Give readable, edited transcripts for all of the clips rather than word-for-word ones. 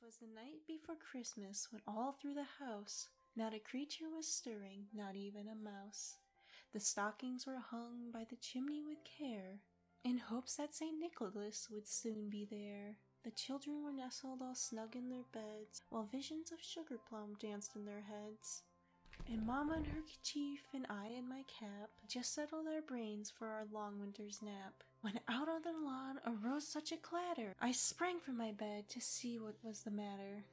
'Twas the night before Christmas, when all through the house not a creature was stirring, not even a mouse. The stockings were hung by the chimney with care, in hopes that St. Nicholas would soon be there. The children were nestled all snug in their beds, while visions of sugar plum danced in their heads. And Mama in her kerchief and I in my cap just settled our brains for our long winter's nap, when out on the lawn arose such a clatter, I sprang from my bed to see what was the matter.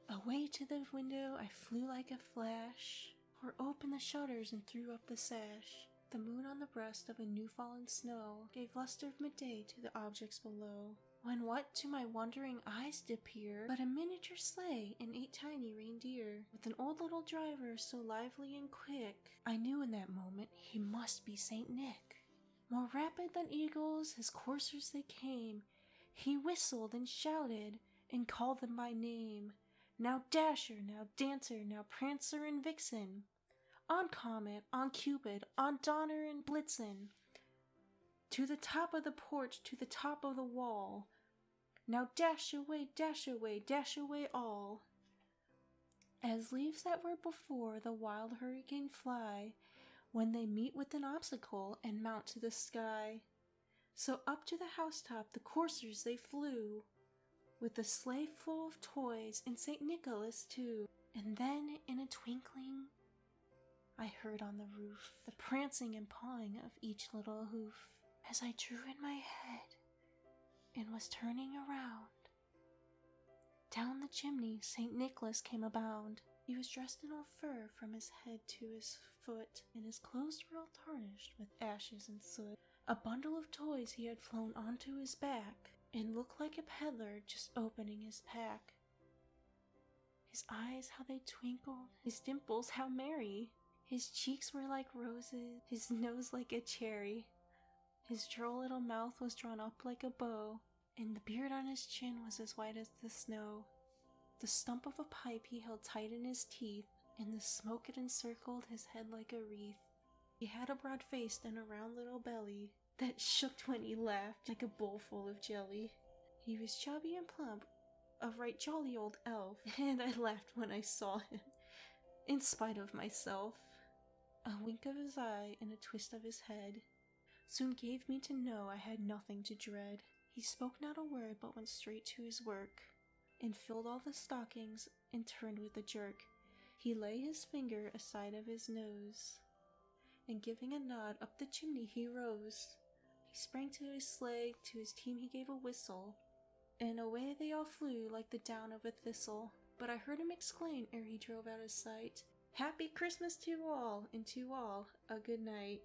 Away to the window I flew like a flash, tore open the shutters and threw up the sash. The moon on the breast of a new-fallen snow gave luster of midday to the objects below, when what to my wondering eyes did appear but a miniature sleigh and 8 tiny reindeer, with an old little driver so lively and quick, I knew in that moment he must be Saint Nick. More rapid than eagles his coursers they came, he whistled and shouted and called them by name. Now Dasher, now Dancer, now Prancer and Vixen, on Comet, on Cupid, on Donner and Blitzen, to the top of the porch, to the top of the wall. Now dash away, dash away, dash away all. As leaves that were before the wild hurricane fly, when they meet with an obstacle and mount to the sky, so up to the housetop the coursers they flew, with the sleigh full of toys and St. Nicholas too. And then in a twinkling I heard on the roof the prancing and pawing of each little hoof. As I drew in my head and was turning around, down the chimney St. Nicholas came abound. He was dressed in all fur from his head to his foot, and his clothes were all tarnished with ashes and soot. A bundle of toys he had flown onto his back, and looked like a peddler just opening his pack. His eyes, how they twinkled, his dimples, how merry! His cheeks were like roses, his nose like a cherry. His droll little mouth was drawn up like a bow, and the beard on his chin was as white as the snow. The stump of a pipe he held tight in his teeth, and the smoke it encircled his head like a wreath. He had a broad face and a round little belly that shook when he laughed like a bowl full of jelly. He was chubby and plump, a right jolly old elf, and I laughed when I saw him, in spite of myself. A wink of his eye and a twist of his head soon gave me to know I had nothing to dread. He spoke not a word, but went straight to his work, and filled all the stockings, and turned with a jerk. He lay his finger aside of his nose, and giving a nod, up the chimney he rose. He sprang to his sleigh, to his team he gave a whistle, and away they all flew like the down of a thistle. But I heard him exclaim ere he drove out of sight, "Happy Christmas to all, and to all a good night."